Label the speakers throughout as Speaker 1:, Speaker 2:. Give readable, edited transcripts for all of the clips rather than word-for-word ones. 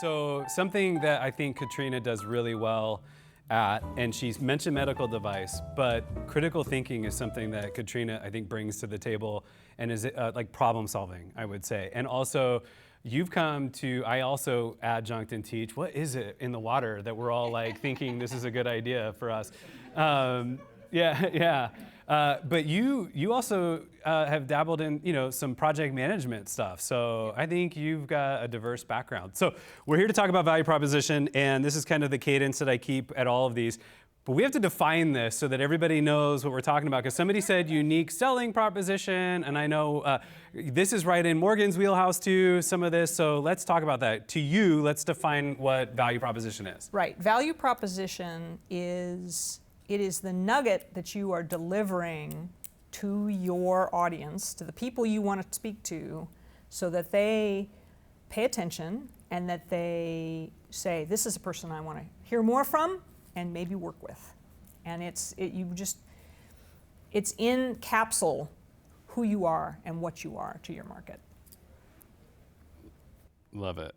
Speaker 1: So something that I think Katrina does really well at, and she's mentioned medical device, but critical thinking is something that Katrina, I think, brings to the table and is like problem solving, I would say. And also, you've come to, I also adjunct and teach, what is it in the water that we're all like thinking this is a good idea for us? But you also have dabbled in some project management stuff. So I think you've got a diverse background. So we're here to talk about value proposition, and this is kind of the cadence that I keep at all of these. But we have to define this so that everybody knows what we're talking about. Because somebody said unique selling proposition, and I know this is right in Morgan's wheelhouse too, some of this. So let's talk about that. To you, let's define what value proposition is.
Speaker 2: Right. Value proposition is the nugget that you are delivering to your audience, to the people you want to speak to, so that they pay attention and that they say, this is a person I want to hear more from and maybe work with. And it's in capsule who you are and what you are to your market.
Speaker 1: Love it.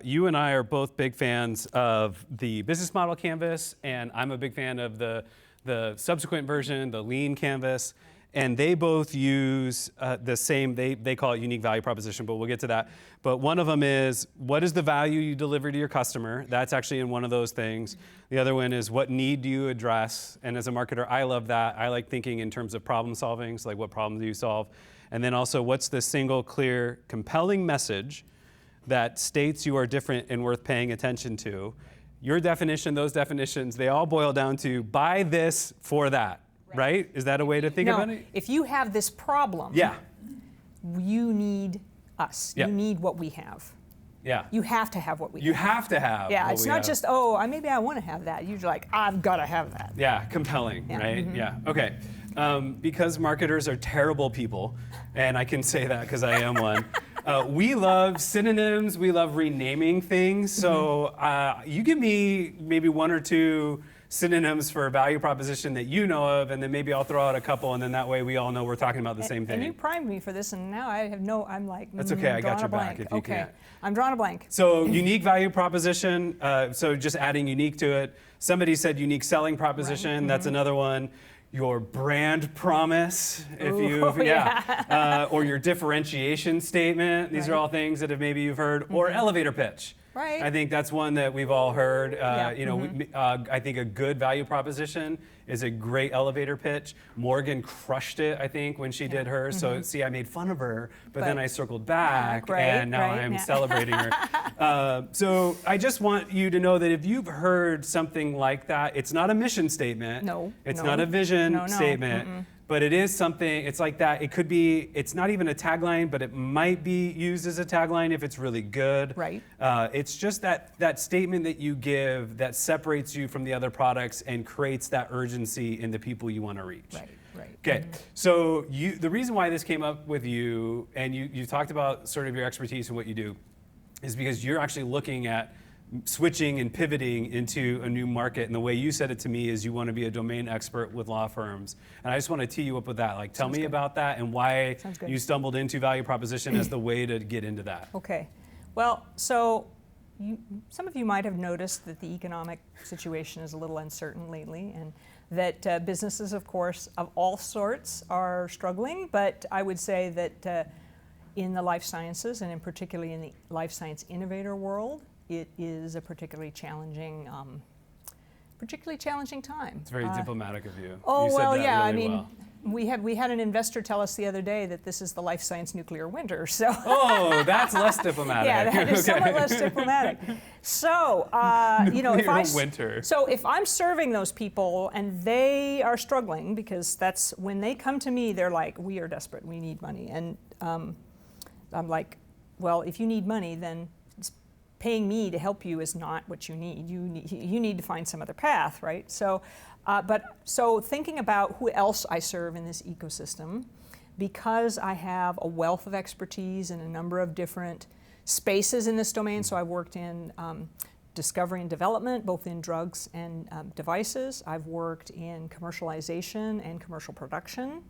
Speaker 1: You and I are both big fans of the business model canvas, and I'm a big fan of the subsequent version, the lean canvas, and they both use the same, they call it unique value proposition, but we'll get to that. But one of them is, what is the value you deliver to your customer? That's actually in one of those things. The other one is, what need do you address? And as a marketer, I love that. I like thinking in terms of problem solving, so like what problem do you solve? And then also, what's the single, clear, compelling message that states you are different and worth paying attention to? Your definition, those definitions, they all boil down to buy this for that, right? Is that a way to think about it?
Speaker 2: If you have this problem, you need us. You need what we have.
Speaker 1: Yeah.
Speaker 2: You have to have what we have.
Speaker 1: You have to have.
Speaker 2: Yeah, it's not just, maybe I want to have that. You're like, I've got to have that.
Speaker 1: Yeah, compelling, right? Mm-hmm. Yeah, okay. Because marketers are terrible people, and I can say that because I am one. We love synonyms, we love renaming things, so you give me maybe one or two synonyms for a value proposition that you know of, and then maybe I'll throw out a couple, and then that way we all know we're talking about the same thing.
Speaker 2: And you primed me for this, and now I have I'm like,
Speaker 1: that's okay, I got your back if you can't.
Speaker 2: I'm drawing a blank.
Speaker 1: So unique value proposition, so just adding unique to it. Somebody said unique selling proposition, that's another one. Your brand promise, if or your differentiation statement. These are all things that maybe you've heard, or elevator pitch.
Speaker 2: Right.
Speaker 1: I think that's one that we've all heard. I think a good value proposition is a great elevator pitch. Morgan crushed it, I think, when she did hers. So see, I made fun of her, but then I circled back, and now I'm celebrating her. So I just want you to know that if you've heard something like that, it's not a mission statement.
Speaker 2: No.
Speaker 1: It's not a vision statement. But it is something, it's like that. It could be, it's not even a tagline, but it might be used as a tagline if it's really good.
Speaker 2: Right.
Speaker 1: It's just that statement that you give that separates you from the other products and creates that urgency in the people you want to reach.
Speaker 2: Right.
Speaker 1: Okay, so the reason why this came up with you, and you talked about sort of your expertise and what you do, is because you're actually looking at switching and pivoting into a new market. And the way you said it to me is you want to be a domain expert with law firms. And I just want to tee you up with that. Like, tell me about that and why you stumbled into value proposition as the way to get into that.
Speaker 2: Okay. Well, so some of you might have noticed that the economic situation is a little uncertain lately, and that businesses, of course, of all sorts are struggling. But I would say that in the life sciences, and in particularly in the life science innovator world, it is a particularly challenging time.
Speaker 1: It's very diplomatic of you.
Speaker 2: Oh,
Speaker 1: you said
Speaker 2: well,
Speaker 1: that
Speaker 2: yeah.
Speaker 1: Really
Speaker 2: I mean, we had an investor tell us the other day that this is the life science nuclear winter. So.
Speaker 1: Oh, that's less diplomatic.
Speaker 2: Yeah, that is somewhat less diplomatic. So, if I'm serving those people and they are struggling, because that's when they come to me, they're like, we are desperate, we need money, and I'm like, well, if you need money, then paying me to help you is not what you need. You need to find some other path, right? So, so thinking about who else I serve in this ecosystem, because I have a wealth of expertise in a number of different spaces in this domain. So I've worked in discovery and development, both in drugs and devices. I've worked in commercialization and commercial production.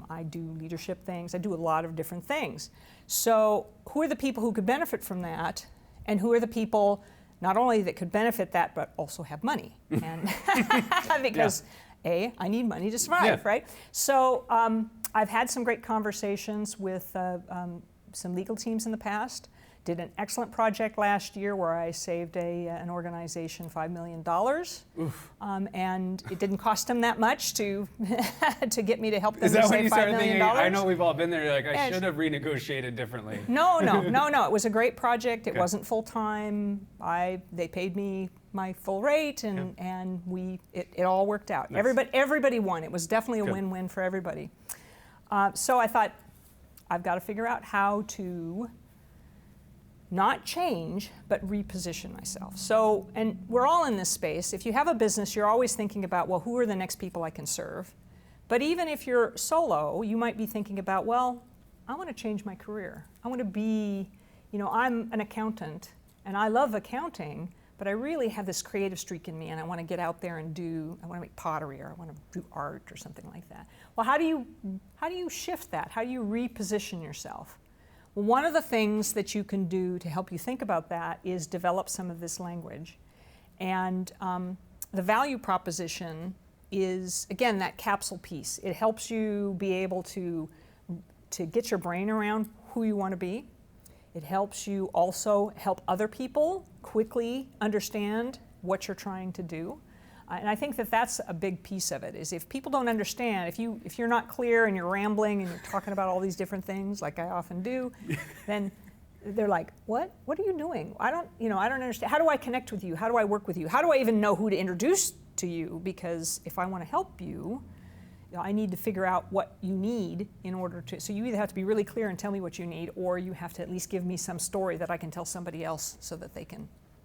Speaker 2: I do leadership things. I do a lot of different things. So who are the people who could benefit from that? And who are the people not only that could benefit that, but also have money? And because I need money to survive, right? So I've had some great conversations with some legal teams in the past. Did an excellent project last year where I saved an organization $5 million. And it didn't cost them that much to to get me to help them
Speaker 1: Is that
Speaker 2: to
Speaker 1: when
Speaker 2: save
Speaker 1: you
Speaker 2: $5
Speaker 1: started
Speaker 2: million.
Speaker 1: thinking, I know we've all been there, you're like, I should have renegotiated differently.
Speaker 2: No. It was a great project. It wasn't full time. They paid me my full rate, and it all worked out.
Speaker 1: Nice.
Speaker 2: Everybody won. It was definitely a win-win for everybody. So I thought, I've got to figure out how to not change, but reposition myself. So, and we're all in this space. If you have a business, you're always thinking about, well, who are the next people I can serve? But even if you're solo, you might be thinking about, well, I want to change my career. I want to be, I'm an accountant, and I love accounting, but I really have this creative streak in me, and I want to get out there and I want to make pottery, or I want to do art or something like that. Well, how do you shift that? How do you reposition yourself? Well, one of the things that you can do to help you think about that is develop some of this language. And the value proposition is, again, that capsule piece. It helps you be able to get your brain around who you want to be. It helps you also help other people quickly understand what you're trying to do. And I think that that's a big piece of it, is if people don't understand, if you're not clear and you're rambling and you're talking about all these different things, like I often do, then they're like, what are you doing? I don't understand. How do I connect with you? How do I work with you? How do I even know who to introduce to you? Because if I want to help you, I need to figure out what you need in order to, so you either have to be really clear and tell me what you need, or you have to at least give me some story that I can tell somebody else so that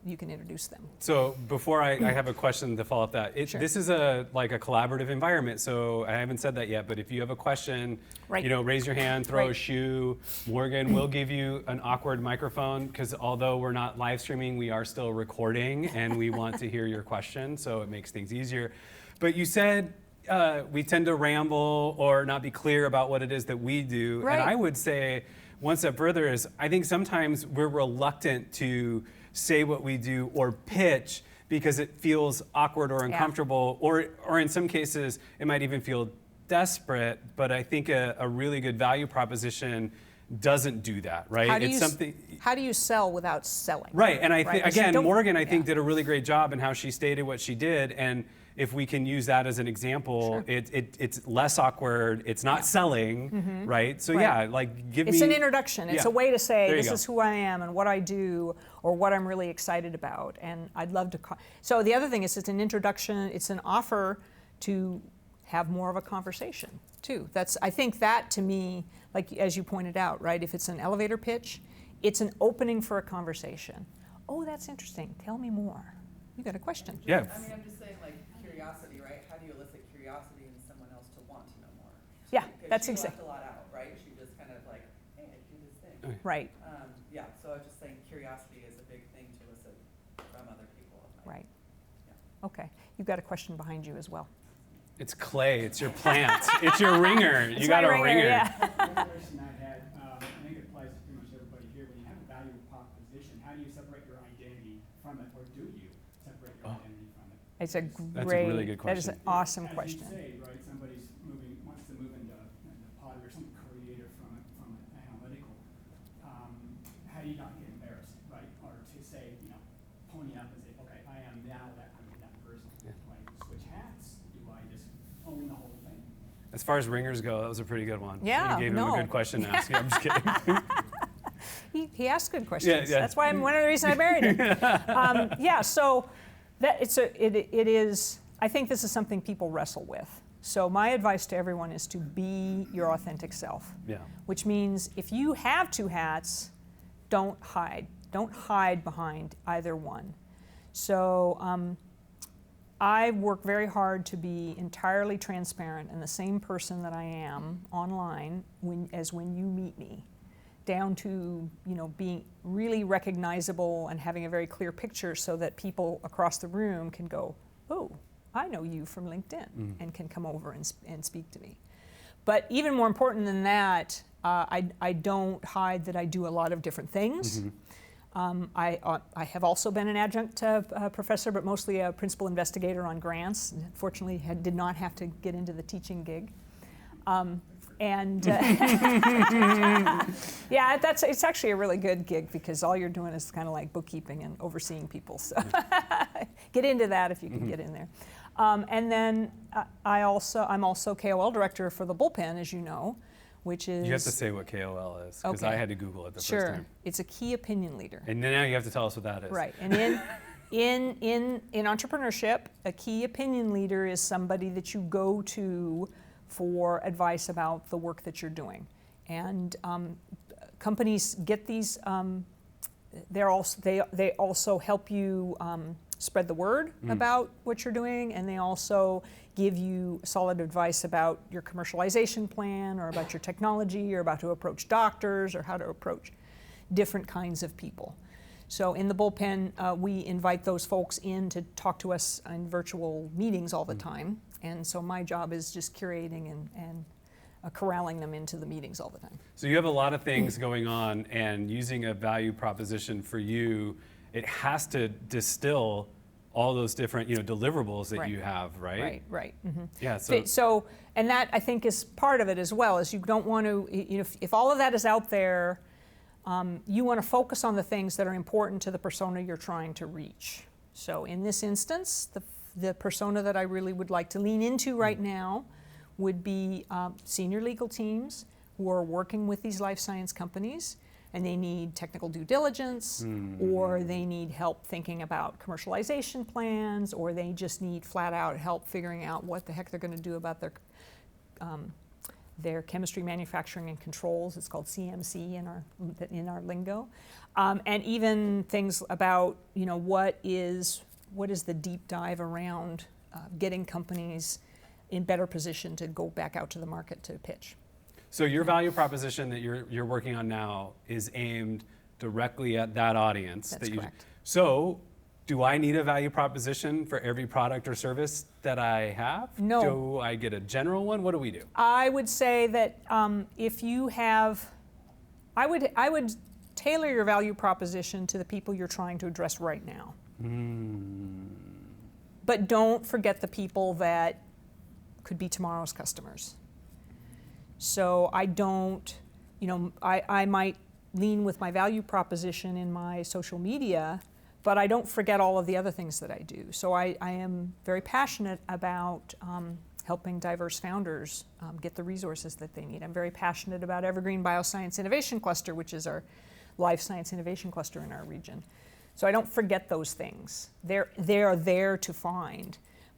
Speaker 2: you can introduce them.
Speaker 1: So before I have a question to follow up that,
Speaker 2: Sure.
Speaker 1: This is a collaborative environment, so I haven't said that yet, but if you have a question, raise your hand, throw a shoe. Morgan will give you an awkward microphone, because although we're not live streaming, we are still recording, and we want to hear your question, so it makes things easier. But you said we tend to ramble or not be clear about what it is that we do, and I would say one step further is, I think sometimes we're reluctant to say what we do or pitch because it feels awkward or uncomfortable, or in some cases it might even feel desperate. But I think a really good value proposition doesn't do that, right?
Speaker 2: How do you sell without selling?
Speaker 1: Right, and I think again, Morgan, I think did a really great job in how she stated what she did, and if we can use that as an example, it's less awkward, it's not selling, right? So
Speaker 2: It's an introduction. It's a way to say, this
Speaker 1: go.
Speaker 2: is who I am and what I do, or what I'm really excited about, and I'd love to. So the other thing is, it's an introduction. It's an offer to have more of a conversation too. I think that, to me, like as you pointed out, right? If it's an elevator pitch, it's an opening for a conversation. Oh, that's interesting. Tell me more. You got a question?
Speaker 1: Yeah.
Speaker 3: I mean, I'm just saying, like, curiosity, right? How do you elicit curiosity in someone else to want to know more?
Speaker 2: Yeah, that's
Speaker 3: she
Speaker 2: exactly.
Speaker 3: left a lot out, right? She just kind of like, hey, I do this thing.
Speaker 2: Right.
Speaker 3: So I was just saying curiosity is a big thing to elicit from other people.
Speaker 2: Right. Okay. You've got a question behind you as well.
Speaker 1: It's clay, it's your plant, it's your ringer. You got a ringer.
Speaker 2: Yeah.
Speaker 4: One question I had, I think it applies to pretty much everybody here. When you have a value proposition, how do you separate your identity from it, or do you separate your identity from it?
Speaker 2: It's a
Speaker 1: That's a really good
Speaker 2: That is
Speaker 1: question.
Speaker 2: an awesome
Speaker 4: As
Speaker 2: question.
Speaker 4: you say, right, somebody's wants to move into pottery or something creative from an analytical. How do you not get embarrassed, right? Or to say, pony up and say, okay, I am now that person. Do I switch hats? Do I just own the whole thing?
Speaker 1: As far as ringers go, that was a pretty good one.
Speaker 2: Yeah,
Speaker 1: You gave him a good question to ask. I'm just kidding.
Speaker 2: He asked good questions.
Speaker 1: Yeah.
Speaker 2: That's why one of the reasons I married him. So that it is. I think this is something people wrestle with. So my advice to everyone is to be your authentic self.
Speaker 1: Yeah.
Speaker 2: Which means if you have two hats, don't hide. Don't hide behind either one. So I work very hard to be entirely transparent and the same person that I am online as when you meet me, down to being really recognizable and having a very clear picture so that people across the room can go, oh, I know you from LinkedIn, and can come over and speak to me. But even more important than that, I don't hide that I do a lot of different things. I have also been an adjunct professor, but mostly a principal investigator on grants. Fortunately, did not have to get into the teaching gig. Yeah, it's actually a really good gig because all you're doing is kind of like bookkeeping and overseeing people. So get into that if you can get in there. And then I'm also KOL director for the Bullpen, as you know, which is...
Speaker 1: You have to say what KOL is, because
Speaker 2: Okay.
Speaker 1: I had to Google it the first
Speaker 2: Sure,
Speaker 1: time.
Speaker 2: it's a key opinion leader.
Speaker 1: And now you have to tell us what that is.
Speaker 2: Right, and in entrepreneurship, a key opinion leader is somebody that you go to for advice about the work that you're doing. And companies get these, they also help you spread the word about what you're doing, and they also give you solid advice about your commercialization plan or about your technology or about how to approach doctors or how to approach different kinds of people. So in the Bullpen, we invite those folks in to talk to us in virtual meetings all the time. And so my job is just curating and corralling them into the meetings all the time.
Speaker 1: So you have a lot of things going on, and using a value proposition for you, it has to distill all those different, deliverables that
Speaker 2: Right.
Speaker 1: you have, right?
Speaker 2: Right. Mm-hmm.
Speaker 1: Yeah. So
Speaker 2: So, and that I think is part of it as well, is you don't want to, if all of that is out there, you want to focus on the things that are important to the persona you're trying to reach. So in this instance, the persona that I really would like to lean into right now would be senior legal teams who are working with these life science companies, and they need technical due diligence, or they need help thinking about commercialization plans, or they just need flat out help figuring out what the heck they're going to do about their chemistry manufacturing and controls. It's called CMC in our lingo, and even things about what is the deep dive around getting companies in better position to go back out to the market to pitch.
Speaker 1: So your value proposition that you're working on now is aimed directly at that audience.
Speaker 2: That's correct.
Speaker 1: So do I need a value proposition for every product or service that I have?
Speaker 2: No.
Speaker 1: Do I get a general one? What do we do?
Speaker 2: I would say that if you have, I would tailor your value proposition to the people you're trying to address right now. But don't forget the people that could be tomorrow's customers. So I don't, I might lean with my value proposition in my social media, but I don't forget all of the other things that I do. So I am very passionate about helping diverse founders get the resources that they need. I'm very passionate about Evergreen Bioscience Innovation Cluster, which is our life science innovation cluster in our region. So I don't forget those things. They are there to find.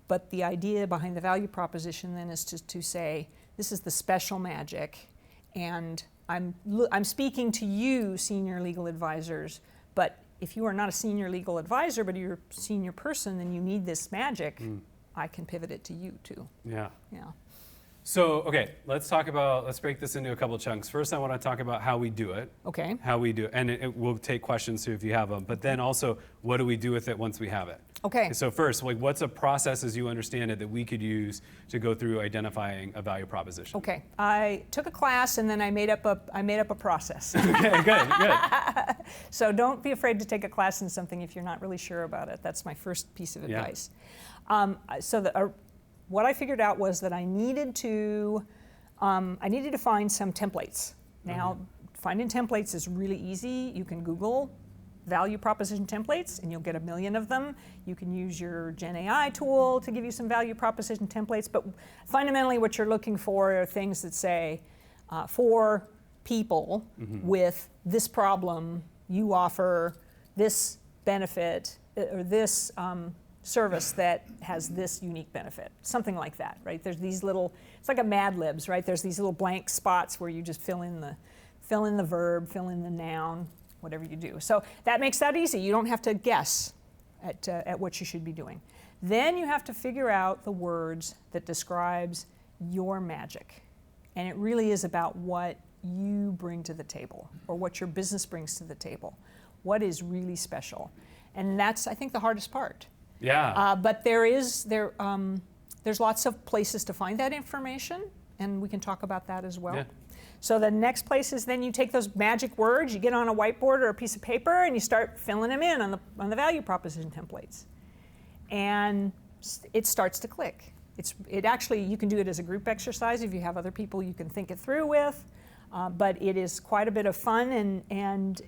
Speaker 2: But the idea behind the value proposition then is to say, this is the special magic, and I'm speaking to you, senior legal advisors, but if you are not a senior legal advisor, but you're a senior person, then you need this magic, I can pivot it to you too.
Speaker 1: Yeah.
Speaker 2: Yeah.
Speaker 1: So, okay, let's break this into a couple chunks. First, I want to talk about how we do it.
Speaker 2: Okay.
Speaker 1: How we do it. And we'll take questions too if you have them. But then also, what do we do with it once we have it?
Speaker 2: Okay.
Speaker 1: So first, what's a process as you understand it that we could use to go through identifying a value proposition?
Speaker 2: Okay. I took a class and then I made up a process.
Speaker 1: Okay, good.
Speaker 2: So don't be afraid to take a class in something if you're not really sure about it. That's my first piece of advice. What I figured out was that I needed to find some templates. Now, finding templates is really easy. You can Google value proposition templates and you'll get 1 million of them. You can use your Gen AI tool to give you some value proposition templates, but fundamentally what you're looking for are things that say, for people with this problem, you offer this benefit or this service that has this unique benefit, something like that, right? There's these little, it's like a Mad Libs, right? There's these little blank spots where you just fill in the verb, fill in the noun, whatever you do. So that makes that easy. You don't have to guess at what you should be doing. Then you have to figure out the words that describes your magic. And it really is about what you bring to the table or what your business brings to the table. What is really special? And that's, I think, the hardest part.
Speaker 1: Yeah.
Speaker 2: But there's lots of places to find that information. and we can talk about that as well.
Speaker 1: Yeah.
Speaker 2: So the next place is then you take those magic words, you get on a whiteboard or a piece of paper, and you start filling them in on the value proposition templates. And it starts to click. It actually, you can do it as a group exercise if you have other people you can think it through with, but it is quite a bit of fun, and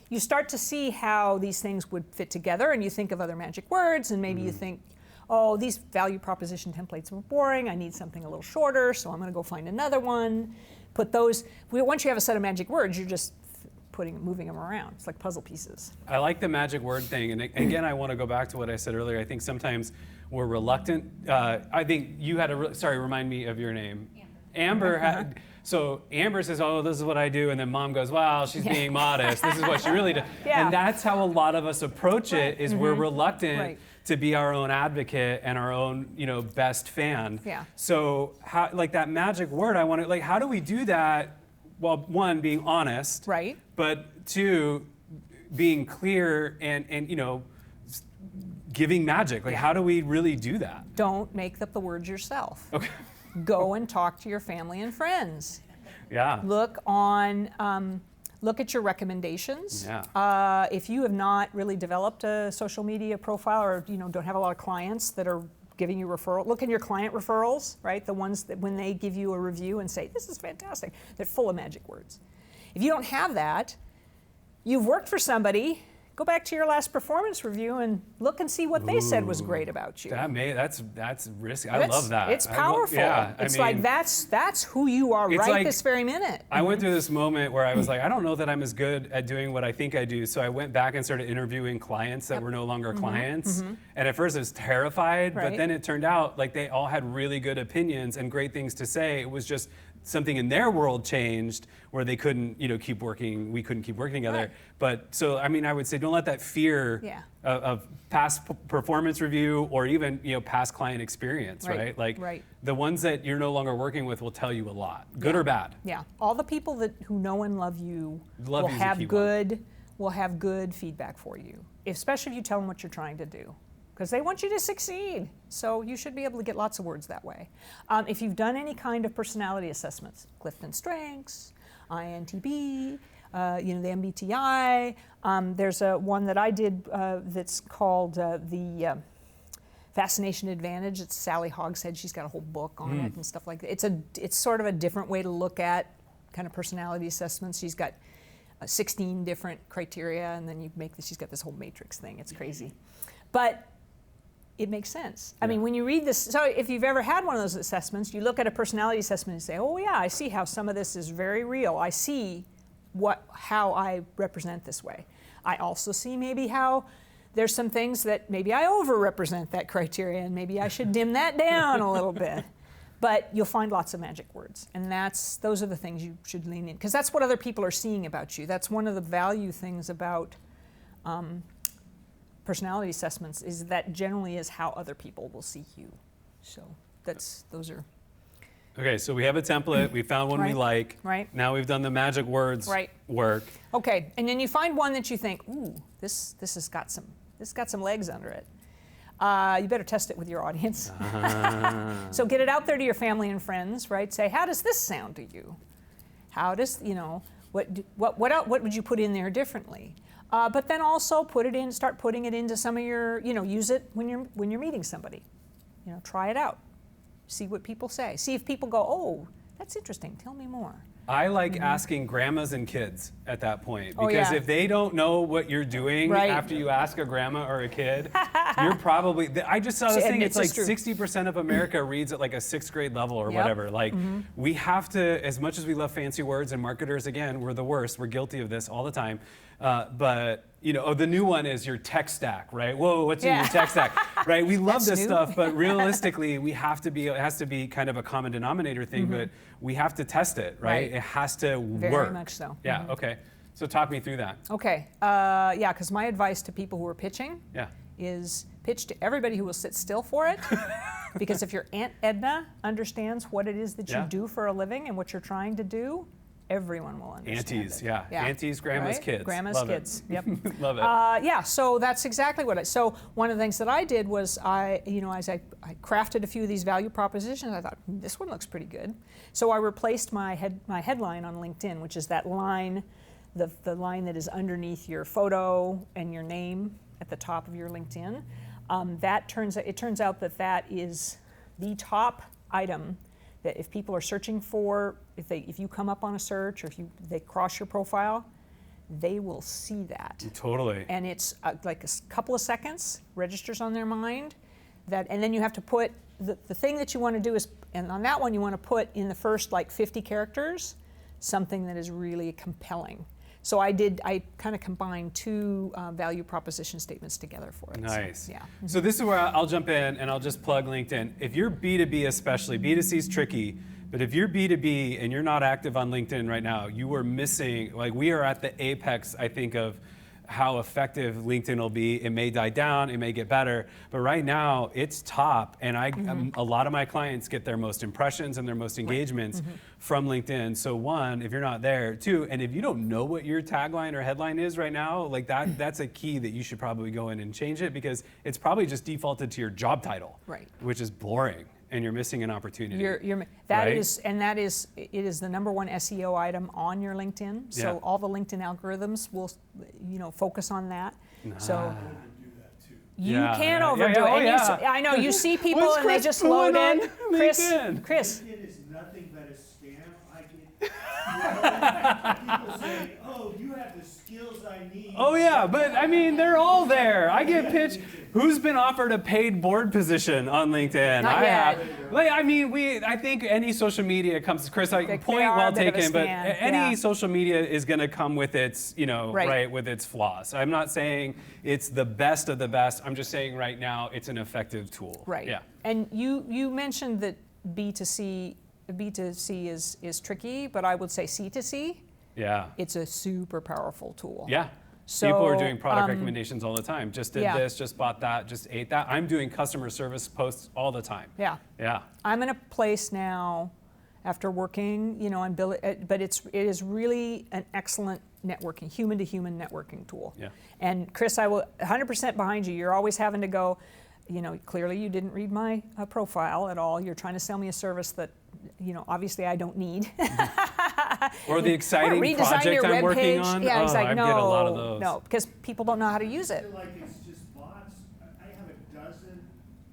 Speaker 2: you start to see how these things would fit together, and you think of other magic words, and maybe you think, oh, these value proposition templates are boring, I need something a little shorter, so I'm going to go find another one. Put those, once you have a set of magic words, you're just moving them around. It's like puzzle pieces.
Speaker 1: I like the magic word thing, and again, I want to go back to what I said earlier. I think sometimes we're reluctant. I think you had sorry, remind me of your name. Amber. So Amber says, oh, this is what I do, and then mom goes, wow, she's being modest. This is what she really does.
Speaker 2: Yeah.
Speaker 1: And that's how a lot of us approach it, is we're reluctant to be our own advocate and our own, best fan.
Speaker 2: Yeah.
Speaker 1: So how, like that magic word, I want to, like, how do we do that? Well, one, being honest.
Speaker 2: Right.
Speaker 1: But two, being clear and giving magic. Like, how do we really do that?
Speaker 2: Don't make up the words yourself.
Speaker 1: Okay.
Speaker 2: Go and talk to your family and friends.
Speaker 1: Yeah.
Speaker 2: Look at your recommendations.
Speaker 1: Yeah.
Speaker 2: If you have not really developed a social media profile, or don't have a lot of clients that are giving you referral, look in your client referrals, right? The ones that when they give you a review and say, this is fantastic, they're full of magic words. If you don't have that, you've worked for somebody, go back to your last performance review and look and see what they said was great about you.
Speaker 1: That's risky. I love that.
Speaker 2: It's powerful. It's like that's who you are right
Speaker 1: like,
Speaker 2: this very minute.
Speaker 1: I went through this moment where I was like, I don't know that I'm as good at doing what I think I do. So I went back and started interviewing clients that were no longer clients. And at first I was terrified, but then it turned out like they all had really good opinions and great things to say. It was just something in their world changed where they couldn't, keep working. We couldn't keep working together.
Speaker 2: Right.
Speaker 1: But so, I would say, don't let that fear of past performance review or even, past client experience, right? Like the ones that you're no longer working with will tell you a lot, good or bad.
Speaker 2: Yeah. All the people who know and love you will
Speaker 1: is a
Speaker 2: have
Speaker 1: key
Speaker 2: good feedback for you, especially if you tell them what you're trying to do, because they want you to succeed. So you should be able to get lots of words that way. If you've done any kind of personality assessments, Clifton Strengths, INTB, the MBTI, there's one that I did that's called the Fascination Advantage. It's Sally Hogshead. She's got a whole book on it and stuff like that. It's sort of a different way to look at kind of personality assessments. She's got 16 different criteria, and then she's got this whole matrix thing. It's crazy. But it makes sense. I mean, when you read this, so if you've ever had one of those assessments, you look at a personality assessment and say, oh yeah, I see how some of this is very real. I see how I represent this way. I also see maybe how there's some things that maybe I over-represent that criteria, and maybe I should dim that down a little bit. But you'll find lots of magic words, and those are the things you should lean in, because that's what other people are seeing about you. That's one of the value things about personality assessments, is that generally is how other people will see you. So those are.
Speaker 1: Okay, so we have a template. We found one we like.
Speaker 2: Right.
Speaker 1: Now we've done the magic words work.
Speaker 2: Okay, and then you find one that you think, ooh, this has got some legs under it. You better test it with your audience. So get it out there to your family and friends, right? Say, how does this sound to you? How does, what would you put in there differently? But then also start putting it into some of your, use it when you're meeting somebody. Try it out. See what people say. See if people go, oh, that's interesting. Tell me more.
Speaker 1: I like asking grandmas and kids at that point, because if they don't know what you're doing after you ask a grandma or a kid, you're probably, I just saw this thing, it's like 60% of America reads at like a 6th grade level or whatever. Like we have to, as much as we love fancy words, and marketers, again, we're the worst, we're guilty of this all the time. But the new one is your tech stack, right? Whoa, what's in your tech stack, right? We love this stuff, but realistically, it has to be kind of a common denominator thing, but we have to test it, right? It has to work.
Speaker 2: Very much so.
Speaker 1: Yeah, okay. So talk me through that.
Speaker 2: Okay, because my advice to people who are pitching is pitch to everybody who will sit still for it. Because if your Aunt Edna understands what it is that you do for a living and what you're trying to do, everyone will understand
Speaker 1: Aunties,
Speaker 2: it.
Speaker 1: Yeah. Aunties, grandma's
Speaker 2: Right?
Speaker 1: kids.
Speaker 2: Grandma's
Speaker 1: Love
Speaker 2: kids.
Speaker 1: It.
Speaker 2: Yep.
Speaker 1: Love it.
Speaker 2: Yeah, so that's exactly what so one of the things that I did was as I crafted a few of these value propositions, I thought, this one looks pretty good. So I replaced my headline on LinkedIn, which is that line, the line that is underneath your photo and your name at the top of your LinkedIn. It turns out that is the top item that if people are searching for, if you come up on a search or if they cross your profile, they will see that.
Speaker 1: Totally.
Speaker 2: And it's like a couple of seconds, registers on their mind, and then you have to put, the thing that you want to do is, and on that one you want to put in the first like 50 characters, something that is really compelling. So I kind of combined two value proposition statements together for it.
Speaker 1: Nice.
Speaker 2: So, yeah.
Speaker 1: So this is where I'll jump in and I'll just plug LinkedIn. If you're B2B especially, B2C is tricky, but if you're B2B and you're not active on LinkedIn right now, you are missing, like we are at the apex, I think, of how effective LinkedIn will be. It may die down, it may get better, but right now it's top. And a lot of my clients get their most impressions and their most engagements from LinkedIn. So one, if you're not there, two, and if you don't know what your tagline or headline is right now, like that's a key that you should probably go in and change it, because it's probably just defaulted to your job title,
Speaker 2: Right.
Speaker 1: which is boring. And you're missing an opportunity.
Speaker 2: It is the number one SEO item on your LinkedIn. So
Speaker 1: Yeah.
Speaker 2: all the LinkedIn algorithms will, focus on that. So you
Speaker 1: Yeah.
Speaker 2: can
Speaker 1: Yeah,
Speaker 2: overdo
Speaker 1: yeah, oh,
Speaker 2: it. And
Speaker 1: yeah.
Speaker 2: I know you see people
Speaker 1: What's
Speaker 2: and they
Speaker 1: Chris
Speaker 2: just
Speaker 1: pulling
Speaker 2: load
Speaker 1: on
Speaker 2: in. Chris,
Speaker 5: LinkedIn is nothing but a scam. I get people saying, "Oh, you have the skills I need."
Speaker 1: Oh yeah, but I mean, they're all there. I get pitched. Who's been offered a paid board position on LinkedIn?
Speaker 2: Not
Speaker 1: I
Speaker 2: yet.
Speaker 1: have. Like, I mean, I think any social media comes. Chris,
Speaker 2: They
Speaker 1: point
Speaker 2: are
Speaker 1: well
Speaker 2: a bit of a
Speaker 1: taken. But
Speaker 2: scam,
Speaker 1: any
Speaker 2: yeah.
Speaker 1: social media is going to come with its,
Speaker 2: Right.
Speaker 1: with its flaws. I'm not saying it's the best of the best. I'm just saying right now it's an effective tool.
Speaker 2: Right.
Speaker 1: Yeah.
Speaker 2: And you mentioned that B2C is tricky, but I would say C2C,
Speaker 1: Yeah.
Speaker 2: it's a super powerful tool.
Speaker 1: Yeah.
Speaker 2: So,
Speaker 1: People are doing product recommendations all the time. Just did
Speaker 2: yeah.
Speaker 1: this, just bought that, just ate that. I'm doing customer service posts all the time.
Speaker 2: Yeah.
Speaker 1: Yeah.
Speaker 2: I'm in a place now, after working, on but it is really an excellent networking, human-to-human networking tool.
Speaker 1: Yeah.
Speaker 2: And Chris, I will 100% behind you. You're always having to go, clearly you didn't read my profile at all. You're trying to sell me a service that, obviously I don't need.
Speaker 1: Or the exciting
Speaker 2: redesign
Speaker 1: project
Speaker 2: your
Speaker 1: I'm
Speaker 2: web
Speaker 1: working
Speaker 2: page.
Speaker 1: on.
Speaker 2: Yeah, he's like,
Speaker 1: I
Speaker 2: no,
Speaker 1: get a lot of those.
Speaker 2: no, because people don't know how to use
Speaker 5: I
Speaker 2: it.
Speaker 5: feel like it's just bots. I have a dozen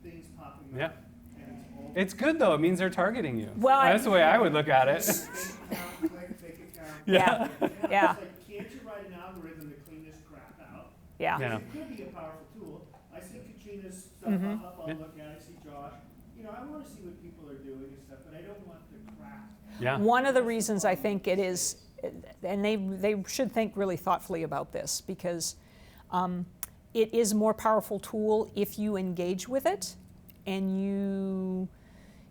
Speaker 5: things popping
Speaker 1: Yeah.
Speaker 5: up, and it's all
Speaker 1: It's good though. It means they're targeting you.
Speaker 2: Well,
Speaker 1: That's the way I would look at it.
Speaker 5: fake account, like a fake account.
Speaker 1: Yeah.
Speaker 2: Yeah.
Speaker 5: It's like, can't you write an algorithm to clean this crap out?
Speaker 2: Yeah.
Speaker 1: Yeah.
Speaker 5: It could be a powerful tool. I see Katrina's stuff
Speaker 2: Mm-hmm.
Speaker 5: up, I'll look at it, I see Josh. I want to see what people are doing and stuff, but I don't want the crap.
Speaker 1: Yeah.
Speaker 2: One of the reasons I think it is, and they should think really thoughtfully about this, because it is a more powerful tool if you engage with it, and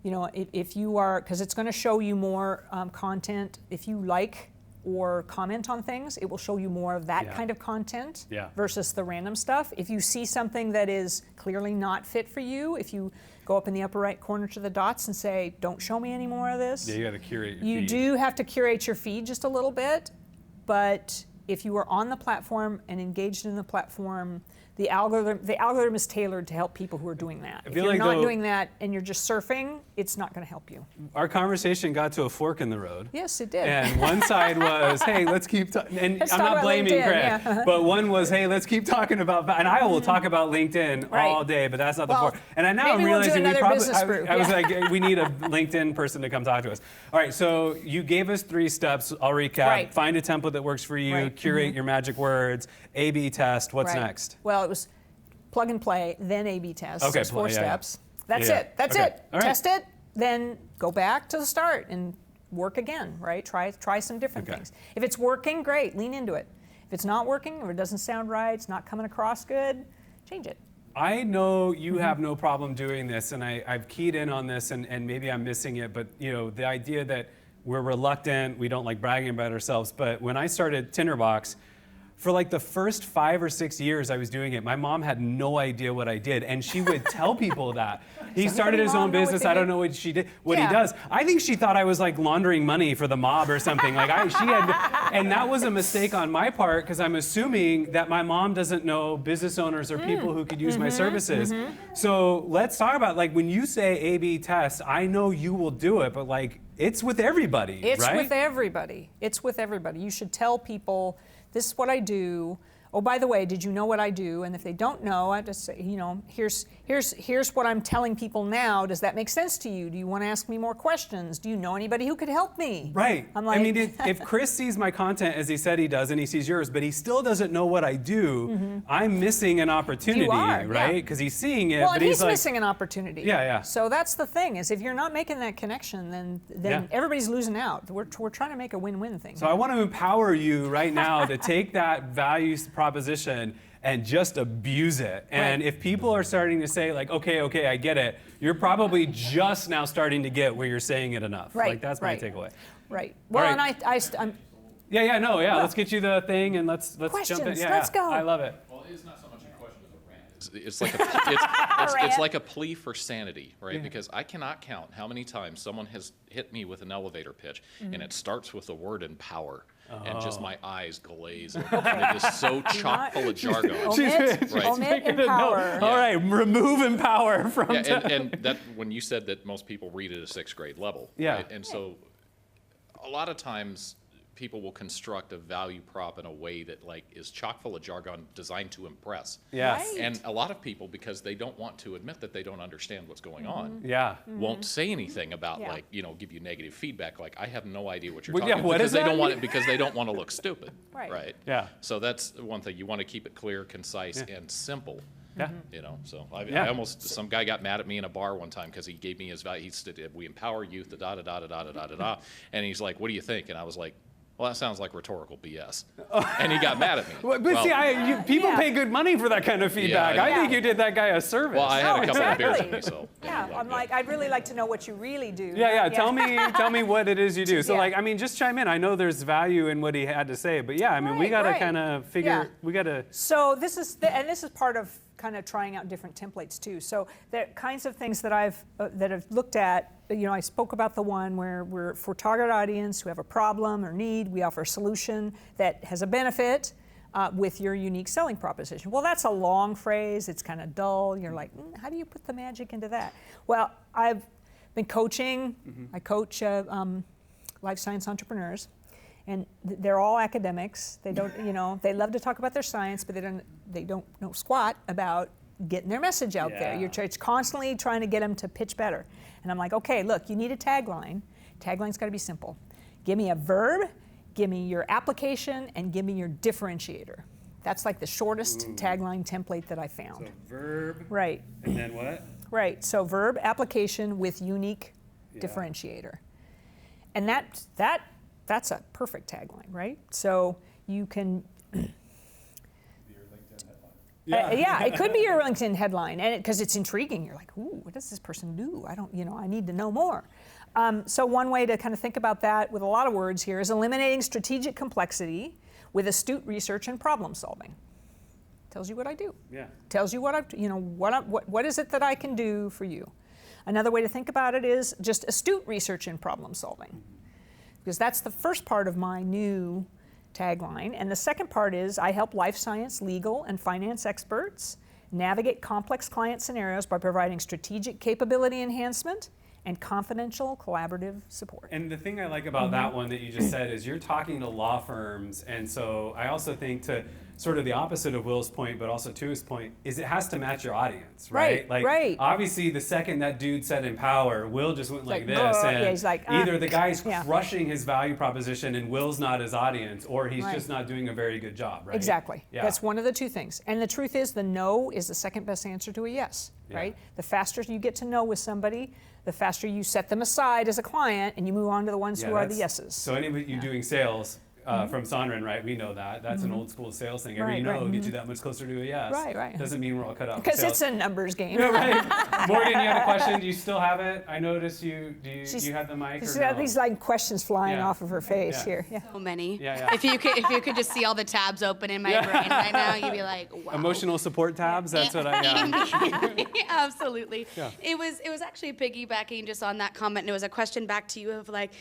Speaker 2: if you are, because it's going to show you more content. If you like or comment on things, it will show you more of that
Speaker 1: Yeah.
Speaker 2: kind of content
Speaker 1: Yeah.
Speaker 2: versus the random stuff. If you see something that is clearly not fit for you, if you go up in the upper right corner to the dots and say, don't show me any more of this,
Speaker 1: Yeah, you got to curate your
Speaker 2: you
Speaker 1: feed.
Speaker 2: do have to curate your feed just a little bit, but if you are on the platform and engaged in the platform, the algorithm is tailored to help people who are doing that. If
Speaker 1: feel
Speaker 2: you're
Speaker 1: like
Speaker 2: not
Speaker 1: though-
Speaker 2: doing that and you're just surfing, it's not going to help you.
Speaker 1: Our conversation got to a fork in the road.
Speaker 2: Yes, it did.
Speaker 1: And one side was, hey, let's keep talking. And
Speaker 2: Let's
Speaker 1: I'm
Speaker 2: talk
Speaker 1: not
Speaker 2: about
Speaker 1: blaming
Speaker 2: LinkedIn,
Speaker 1: Chris,
Speaker 2: yeah.
Speaker 1: but one was, hey, let's keep talking about, and I will talk about LinkedIn
Speaker 2: Right.
Speaker 1: all day, but that's not the
Speaker 2: Well,
Speaker 1: fork. And now I'm
Speaker 2: maybe we'll do
Speaker 1: realizing we
Speaker 2: another
Speaker 1: probably,
Speaker 2: Business Brew,
Speaker 1: I was
Speaker 2: yeah.
Speaker 1: like, we need a LinkedIn person to come talk to us. All right, so you gave us 3 steps. I'll recap.
Speaker 2: Right.
Speaker 1: Find a template that works for you,
Speaker 2: Right.
Speaker 1: curate your magic words, A/B test. What's
Speaker 2: Right.
Speaker 1: next?
Speaker 2: Well, it was plug and play, then A/B test.
Speaker 1: Okay,
Speaker 2: There's 4
Speaker 1: yeah, yeah.
Speaker 2: steps. That's
Speaker 1: Yeah, yeah.
Speaker 2: it. That's
Speaker 1: Okay.
Speaker 2: it.
Speaker 1: All right.
Speaker 2: Test it, then go back to the start and work again, right? Try some different
Speaker 1: Okay.
Speaker 2: things. If it's working, great, lean into it. If it's not working or it doesn't sound right, it's not coming across good, change it.
Speaker 1: I know you have no problem doing this, and I've keyed in on this, and maybe I'm missing it, but the idea that we're reluctant, we don't like bragging about ourselves, but when I started Tinderbox, for like the first 5 or 6 years I was doing it, my mom had no idea what I did, and she would tell people that. He started his own business. I don't know what he does. I think she thought I was like laundering money for the mob or something. And that was a mistake on my part, because I'm assuming that my mom doesn't know business owners or people who could use my services. So let's talk about, like, when you say A/B test, I know you will do it, but like, it's with everybody,
Speaker 2: It's
Speaker 1: right?
Speaker 2: with everybody. It's with everybody. You should tell people, this is what I do. Oh, by the way, did you know what I do? And if they don't know, I just say, here's what I'm telling people now. Does that make sense to you? Do you want to ask me more questions? Do you know anybody who could help me?
Speaker 1: Right.
Speaker 2: I'm like,
Speaker 1: I mean, if Chris sees my content as he said he does, and he sees yours, but he still doesn't know what I do, I'm missing an opportunity,
Speaker 2: are,
Speaker 1: right?
Speaker 2: yeah.
Speaker 1: Because he's seeing it,
Speaker 2: well,
Speaker 1: but
Speaker 2: and he's
Speaker 1: like,
Speaker 2: missing an opportunity.
Speaker 1: Yeah.
Speaker 2: So that's the thing, is if you're not making that connection, then everybody's losing out. We're trying to make a win-win thing.
Speaker 1: So I want to empower you right now to take that value proposition and just abuse it. And if people are starting to say like, okay, I get it, you're probably just now starting to get where you're saying it enough.
Speaker 2: Right,
Speaker 1: Like, that's my takeaway.
Speaker 2: Right. Well,
Speaker 1: All right.
Speaker 2: and I'm
Speaker 1: Let's get you the thing, and let's jump in.
Speaker 2: questions,
Speaker 1: Yeah,
Speaker 2: let's go.
Speaker 1: I love it.
Speaker 6: Well, it's not so much a question as a rant. It's like a plea for sanity, right?
Speaker 1: Yeah.
Speaker 6: Because I cannot count how many times someone has hit me with an elevator pitch, and it starts with the word empower, and just my eyes glaze over. And it is so chock full of jargon.
Speaker 2: omit empower.
Speaker 1: All right, remove empower from.
Speaker 6: Yeah, and that when you said that most people read at a 6th grade level,
Speaker 1: Yeah.
Speaker 6: right? And so a lot of times people will construct a value prop in a way that like is chock full of jargon designed to impress.
Speaker 1: Yes.
Speaker 2: Right.
Speaker 6: And a lot of people, because they don't want to admit that they don't understand what's going on,
Speaker 1: Yeah.
Speaker 6: won't say anything about
Speaker 2: Yeah.
Speaker 6: like, give you negative feedback. Like, I have no idea what you're
Speaker 1: Well,
Speaker 6: talking
Speaker 1: yeah,
Speaker 6: about,
Speaker 1: what
Speaker 6: because
Speaker 1: does
Speaker 6: they
Speaker 1: that
Speaker 6: don't want
Speaker 1: mean?
Speaker 6: it, because they don't want to look stupid.
Speaker 2: Right.
Speaker 1: Yeah.
Speaker 6: So that's one thing. You want to keep it clear, concise, and simple.
Speaker 1: Yeah.
Speaker 6: So I
Speaker 1: Yeah.
Speaker 6: almost, some guy got mad at me in a bar one time because he gave me his value. He said, we empower youth, da da da da da da da da. And he's like, what do you think? And I was like, well, that sounds like rhetorical BS. And he got mad at me.
Speaker 1: But
Speaker 6: Well,
Speaker 1: see, people
Speaker 2: Yeah.
Speaker 1: pay good money for that kind of feedback.
Speaker 6: Yeah,
Speaker 1: I think
Speaker 2: yeah.
Speaker 1: you did that guy a service.
Speaker 6: well, I had a couple of beers
Speaker 2: exactly.
Speaker 6: in me, so.
Speaker 2: Yeah, I'm like, I'd really like to know what you really do.
Speaker 1: Yeah. Tell me what it is you do. So
Speaker 2: Yeah.
Speaker 1: like, I mean, just chime in. I know there's value in what he had to say, but yeah, I mean, we got to
Speaker 2: Right.
Speaker 1: kind of figure.
Speaker 2: Yeah.
Speaker 1: We got to.
Speaker 2: So this is part of kind of trying out different templates too. So the kinds of things that I've looked at. I spoke about the one where we're for target audience who have a problem or need. We offer a solution that has a benefit with your unique selling proposition. Well, that's a long phrase. It's kind of dull. You're like, how do you put the magic into that? Well, I've been coaching. I coach life science entrepreneurs. And they're all academics. They don't, they love to talk about their science, but they don't know squat about getting their message out there. It's constantly trying to get them to pitch better. And I'm like, okay, look, you need a tagline. Tagline's got to be simple. Give me a verb, give me your application, and give me your differentiator. That's like the shortest tagline template that I found.
Speaker 1: So verb.
Speaker 2: Right.
Speaker 1: And then what?
Speaker 2: Right. So verb, application with unique differentiator. And that's a perfect tagline, right? So you can. Yeah, it could be your LinkedIn headline, and because it's intriguing, you're like, "Ooh, what does this person do? I need to know more." So one way to kind of think about that, with a lot of words here, is eliminating strategic complexity with astute research and problem solving. Tells you what I do.
Speaker 1: Yeah.
Speaker 2: Tells you what is it that I can do for you. Another way to think about it is just astute research and problem solving, because that's the first part of my new tagline. And the second part is I help life science, legal, and finance experts navigate complex client scenarios by providing strategic capability enhancement and confidential collaborative support.
Speaker 1: And the thing I like about that one that you just said is you're talking to law firms, and so I also think, to sort of the opposite of Will's point, but also to his point, is it has to match your audience, right?
Speaker 2: Right.
Speaker 1: Obviously, the second that dude said empower, Will just went like this, and
Speaker 2: he's like,
Speaker 1: either the guy's
Speaker 2: yeah.
Speaker 1: crushing his value proposition and Will's not his audience, or he's
Speaker 2: Right.
Speaker 1: just not doing a very good job, right?
Speaker 2: Exactly.
Speaker 1: Yeah.
Speaker 2: That's one of the two things. And the truth is, the no is the second best answer to a yes,
Speaker 1: Yeah.
Speaker 2: right? The faster you get to know with somebody, the faster you set them aside as a client and you move on to the ones
Speaker 1: Yeah,
Speaker 2: who are the
Speaker 1: that's-
Speaker 2: yeses.
Speaker 1: So anybody you doing sales, from Sonrin, right? We know that. That's an old school sales thing. Every
Speaker 2: Right,
Speaker 1: no
Speaker 2: right.
Speaker 1: will get you that much closer to a yes.
Speaker 2: Right.
Speaker 1: Doesn't mean we're all cut out for
Speaker 2: Because
Speaker 1: sales.
Speaker 2: it's a numbers game.
Speaker 1: Yeah, right. Morgan, you had a question. Do you still have it? I noticed you. Do you have the mic?
Speaker 2: She's
Speaker 1: or
Speaker 2: got
Speaker 1: no?
Speaker 2: these like questions flying
Speaker 1: Yeah.
Speaker 2: off of her face
Speaker 1: Yeah.
Speaker 2: here. Yeah.
Speaker 7: So many.
Speaker 1: Yeah.
Speaker 7: If you could just see all the tabs open in my brain right now, you'd be like, wow.
Speaker 1: Emotional support tabs. That's what I. Yeah.
Speaker 7: Absolutely.
Speaker 1: Yeah.
Speaker 7: It was actually piggybacking just on that comment, and it was a question back to you of like,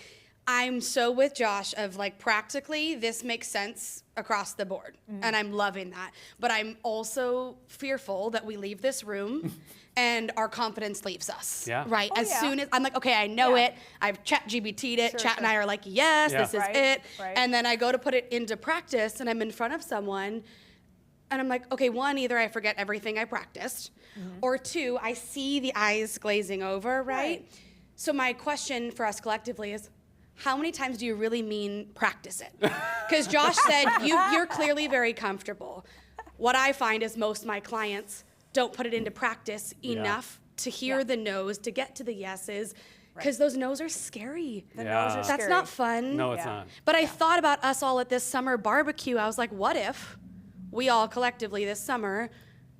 Speaker 7: I'm so with Josh of like practically this makes sense across the board, and I'm loving that. But I'm also fearful that we leave this room and our confidence leaves us.
Speaker 1: Yeah.
Speaker 7: Right.
Speaker 2: Oh,
Speaker 7: As
Speaker 2: yeah.
Speaker 7: soon as I'm like, okay, I know
Speaker 2: Yeah.
Speaker 7: it. I've chat GBT'd it.
Speaker 2: Sure,
Speaker 7: Chat and
Speaker 2: sure.
Speaker 7: I are like, yes,
Speaker 1: Yeah.
Speaker 7: this is
Speaker 2: Right,
Speaker 7: it.
Speaker 2: right.
Speaker 7: And then I go to put it into practice, and I'm in front of someone. And I'm like, okay, one, either I forget everything I practiced, or two, I see the eyes glazing over, right? So my question for us collectively is, how many times do you really mean practice it? Because Josh said, you're clearly very comfortable. What I find is most of my clients don't put it into practice enough to hear the no's, to get to the yeses, because those no's are scary.
Speaker 2: The
Speaker 1: Yeah.
Speaker 2: no's are
Speaker 1: That's
Speaker 7: That's
Speaker 2: scary.
Speaker 7: not fun.
Speaker 1: No, it's
Speaker 2: Yeah.
Speaker 1: not.
Speaker 7: But I thought about us all at this summer barbecue. I was like, what if we all collectively this summer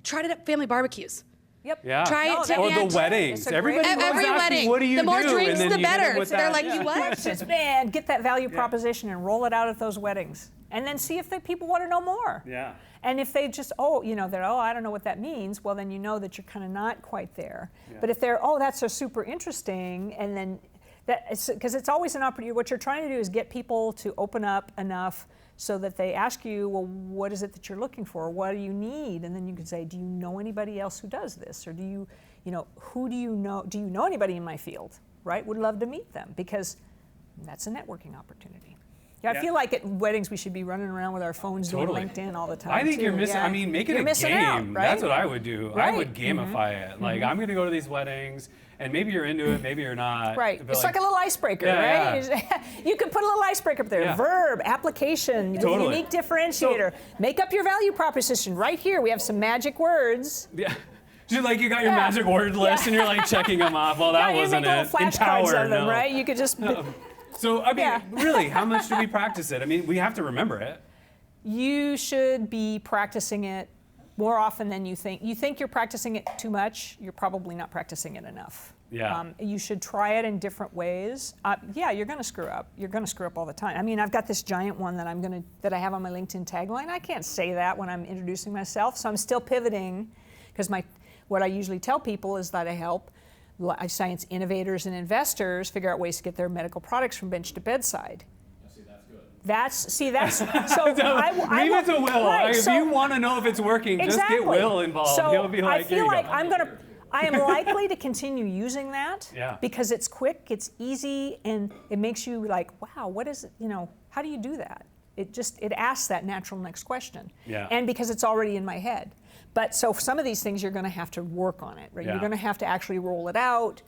Speaker 7: tried it at family barbecues?
Speaker 2: Yep.
Speaker 1: Yeah.
Speaker 7: Try it to
Speaker 1: Or
Speaker 7: Aunt-
Speaker 1: the weddings.
Speaker 2: It's a great
Speaker 1: Everybody
Speaker 2: idea.
Speaker 1: loves
Speaker 7: Every
Speaker 1: asking,
Speaker 7: wedding.
Speaker 1: what do you
Speaker 7: the more
Speaker 1: do?
Speaker 7: drinks,
Speaker 1: And then
Speaker 7: the
Speaker 1: you hit 'em
Speaker 7: better.
Speaker 1: with
Speaker 7: So they're
Speaker 1: that.
Speaker 7: like, you what?
Speaker 2: Just, man, get that value proposition and roll it out at those weddings. And then see if the people want to know more.
Speaker 1: Yeah.
Speaker 2: And if they just, I don't know what that means, well, then you know that you're kind of not quite there.
Speaker 1: Yeah.
Speaker 2: But if they're, that's so super interesting, and then because it's always an opportunity. What you're trying to do is get people to open up enough so that they ask you, well, what is it that you're looking for? What do you need? And then you can say, do you know anybody else who does this? Or do you who do you know? Do you know anybody in my field? Right? Would love to meet them, because that's a networking opportunity. Yeah, I
Speaker 1: Yeah.
Speaker 2: feel like at weddings we should be running around with our phones
Speaker 1: Totally.
Speaker 2: doing LinkedIn all the time.
Speaker 1: I think
Speaker 2: too.
Speaker 1: you're missing.
Speaker 2: Yeah.
Speaker 1: I mean, make it
Speaker 2: You're
Speaker 1: a
Speaker 2: missing
Speaker 1: game.
Speaker 2: out, right?
Speaker 1: That's what I would do. I
Speaker 2: Right.
Speaker 1: would gamify it. Like, I'm going to go to these weddings, and maybe you're into it, maybe you're not.
Speaker 2: Right.
Speaker 1: But
Speaker 2: It's like a little icebreaker,
Speaker 1: Yeah,
Speaker 2: right? You can put a little icebreaker up there.
Speaker 1: Yeah.
Speaker 2: Verb, application,
Speaker 1: Totally.
Speaker 2: unique differentiator. Make up your value proposition right here. We have some magic words.
Speaker 1: Yeah. You got your magic word list, and you're like checking them off. Well, that
Speaker 2: Yeah, you
Speaker 1: wasn't
Speaker 2: make
Speaker 1: it.
Speaker 2: little flashcards
Speaker 1: Empower,
Speaker 2: of them,
Speaker 1: no.
Speaker 2: right? You could just.
Speaker 1: So, I mean,
Speaker 2: Yeah.
Speaker 1: really, how much do we practice it? I mean, we have to remember it.
Speaker 2: You should be practicing it more often than you think. You think you're practicing it too much, you're probably not practicing it enough.
Speaker 1: Yeah.
Speaker 2: You should try it in different ways. Yeah, you're going to screw up. You're going to screw up all the time. I mean, I've got this giant one that I have on my LinkedIn tagline. I can't say that when I'm introducing myself, so I'm still pivoting, because what I usually tell people is that I help life science innovators and investors figure out ways to get their medical products from bench to bedside. That's so.
Speaker 1: Leave it to Will.
Speaker 2: Right,
Speaker 1: If you want to know if it's working, just get Will involved.
Speaker 2: So
Speaker 1: He'll be like,
Speaker 2: I feel
Speaker 1: here you
Speaker 2: like
Speaker 1: go.
Speaker 2: I am likely to continue using that
Speaker 1: Yeah.
Speaker 2: because it's quick, it's easy, and it makes you like, wow, what is it? How do you do that? It asks that natural next question.
Speaker 1: Yeah.
Speaker 2: And because it's already in my head. But so for some of these things, you're going to have to work on it, right?
Speaker 1: Yeah.
Speaker 2: You're going to have to actually roll it out.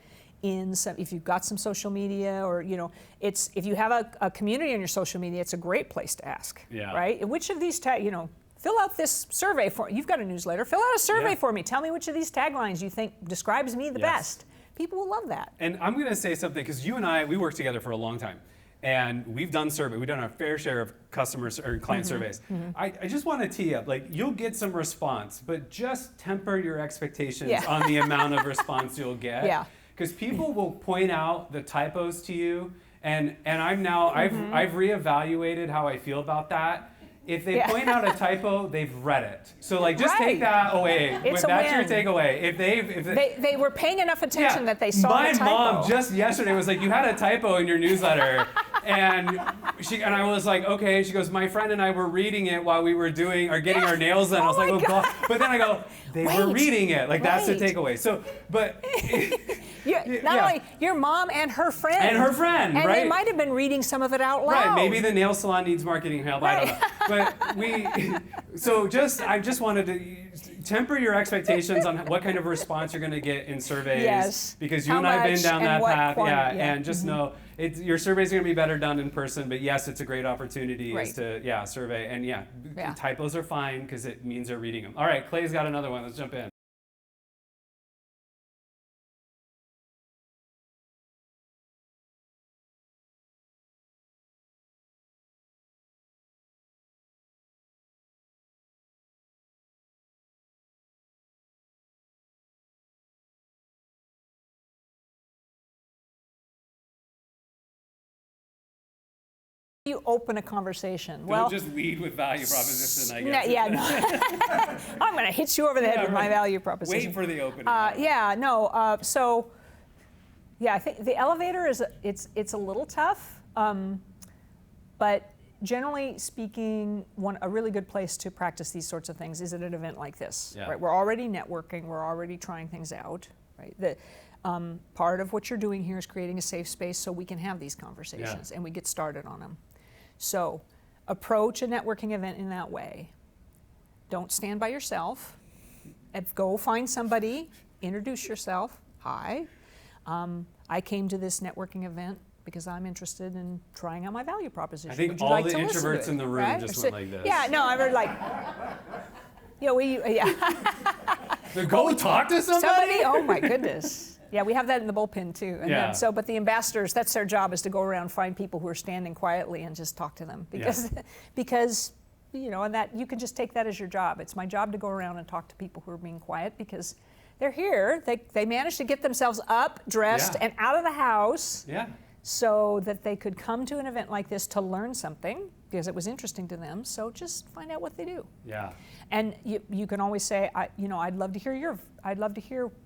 Speaker 2: If you've got some social media, or if you have a community on your social media, it's a great place to ask,
Speaker 1: Yeah.
Speaker 2: right? And which of these fill out this survey for. You've got a newsletter. Fill out a survey
Speaker 1: Yeah.
Speaker 2: for me. Tell me which of these taglines you think describes me the
Speaker 1: Yes.
Speaker 2: best. People will love that.
Speaker 1: And I'm going to say something, because you and I, we worked together for a long time. And we've done our fair share of customers or client surveys. I just want to tee up, you'll get some response, but just temper your expectations
Speaker 2: Yeah.
Speaker 1: on the amount of response you'll get.
Speaker 2: Yeah.
Speaker 1: Because people will point out the typos to you, and I've reevaluated how I feel about that. If they
Speaker 2: Yeah.
Speaker 1: point out a typo, they've read it. So just
Speaker 2: Right.
Speaker 1: take that away.
Speaker 2: It's a
Speaker 1: That's your
Speaker 2: win.
Speaker 1: takeaway. If
Speaker 2: They were paying enough attention that they saw
Speaker 1: my
Speaker 2: the typo.
Speaker 1: mom just yesterday was like, you had a typo in your newsletter. and I was like, okay. She goes, my friend and I were reading it while we were getting our nails done. I was
Speaker 2: Oh
Speaker 1: like,
Speaker 2: my
Speaker 1: oh God. But then I go, they were
Speaker 2: Wait.
Speaker 1: reading it. That's the
Speaker 2: Right.
Speaker 1: takeaway. So, but
Speaker 2: Not only your mom and her friend.
Speaker 1: And her friend,
Speaker 2: and
Speaker 1: right.
Speaker 2: they might have been reading some of it out loud.
Speaker 1: Right, maybe the nail salon needs marketing help. I don't know. But I just wanted to temper your expectations on what kind of response you're going to get in surveys.
Speaker 2: Yes.
Speaker 1: Because you
Speaker 2: How
Speaker 1: and I have been
Speaker 2: much
Speaker 1: down
Speaker 2: and
Speaker 1: that
Speaker 2: what
Speaker 1: path.
Speaker 2: quantity, yeah.
Speaker 1: And just know your surveys are going to be better done in person. But yes, it's a great opportunity
Speaker 2: Right.
Speaker 1: to survey. And
Speaker 2: Yeah.
Speaker 1: typos are fine because it means they're reading them. All right, Clay's got another one. Let's jump in.
Speaker 2: you open a conversation?
Speaker 1: Don't
Speaker 2: Well,
Speaker 1: just lead with value proposition, I guess.
Speaker 2: yeah, no. I'm going to hit you over the head with my value proposition.
Speaker 1: Wait for the opening.
Speaker 2: So I think the elevator it's a little tough, but generally speaking, a really good place to practice these sorts of things is at an event like this.
Speaker 1: Yeah.
Speaker 2: Right? We're already networking. We're already trying things out. Right? Part of what you're doing here is creating a safe space so we can have these conversations and we get started on them. So approach a networking event in that way. Don't stand by yourself. Go find somebody, introduce yourself. Hi, I came to this networking event because I'm interested in trying out my value proposition.
Speaker 1: I think
Speaker 2: Would you
Speaker 1: all
Speaker 2: like
Speaker 1: the
Speaker 2: to listen to
Speaker 1: introverts
Speaker 2: it?
Speaker 1: in the room
Speaker 2: Right?
Speaker 1: just
Speaker 2: So-
Speaker 1: went like this.
Speaker 2: Yeah, no, I was like,
Speaker 1: Go talk to somebody?
Speaker 2: oh my goodness. Yeah, we have that in the bullpen too. And
Speaker 1: Yeah.
Speaker 2: but the ambassadors, that's their job, is to go around, find people who are standing quietly and just talk to them. Because and that you can just take that as your job. It's my job to go around and talk to people who are being quiet because they're here. They managed to get themselves up, dressed, and out of the house so that they could come to an event like this to learn something because it was interesting to them. So just find out what they do.
Speaker 1: Yeah.
Speaker 2: And you can always say, I'd love to hear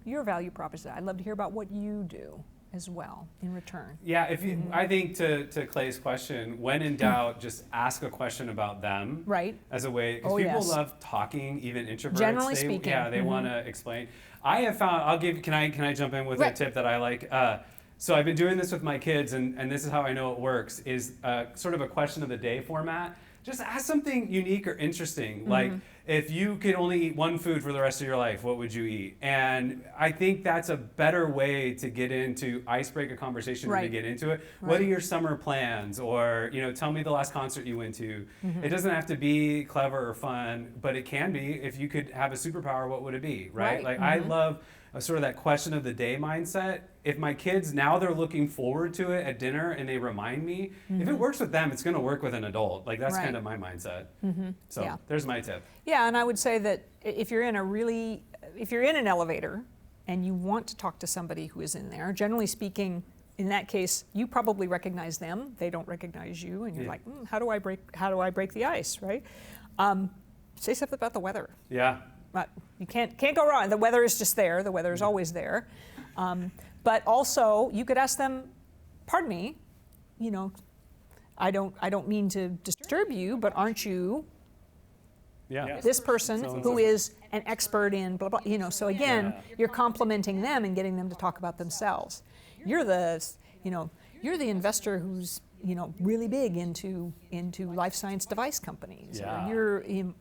Speaker 2: your value proposition. I'd love to hear about what you do as well in return.
Speaker 1: Yeah, if you, I think to Clay's question, when in doubt, just ask a question about them.
Speaker 2: Right.
Speaker 1: As a way, because
Speaker 2: Oh,
Speaker 1: people
Speaker 2: yes.
Speaker 1: love talking, even introverts.
Speaker 2: Generally speaking.
Speaker 1: Yeah, they want to explain. I have found, can I jump in with a
Speaker 2: Right.
Speaker 1: tip that I like? So I've been doing this with my kids, and this is how I know it works, is sort of a question of the day format. Just ask something unique or interesting. Like, if you could only eat one food for the rest of your life, what would you eat? And I think that's a better way to get into icebreak a conversation
Speaker 2: Right.
Speaker 1: than to get into it.
Speaker 2: Right.
Speaker 1: What are your summer plans? Or, tell me the last concert you went to. It doesn't have to be clever or fun, but it can be. If you could have a superpower, what would it be, right?
Speaker 2: Right.
Speaker 1: Like, I love sort of that question of the day mindset. If my kids, now they're looking forward to it at dinner and they remind me, if it works with them, it's going to work with an adult. Like, that's
Speaker 2: Right.
Speaker 1: kind of my mindset. So
Speaker 2: Yeah.
Speaker 1: there's my tip.
Speaker 2: Yeah, and I would say that if you're in an elevator and you want to talk to somebody who is in there, generally speaking, in that case, you probably recognize them. They don't recognize you, and you're
Speaker 1: Yeah.
Speaker 2: like, how do I break the ice, right? Say something about the weather.
Speaker 1: Yeah.
Speaker 2: But you can't go wrong. The weather is just there. The weather is always there. But also, you could ask them, "Pardon me, I don't mean to disturb you, but aren't you
Speaker 1: Yeah.
Speaker 2: this person
Speaker 1: So-and-so.
Speaker 2: who is an expert in blah blah?" So again, you're complimenting them and getting them to talk about themselves. You're the investor who's really big into life science device companies.
Speaker 1: Yeah.
Speaker 2: Or you're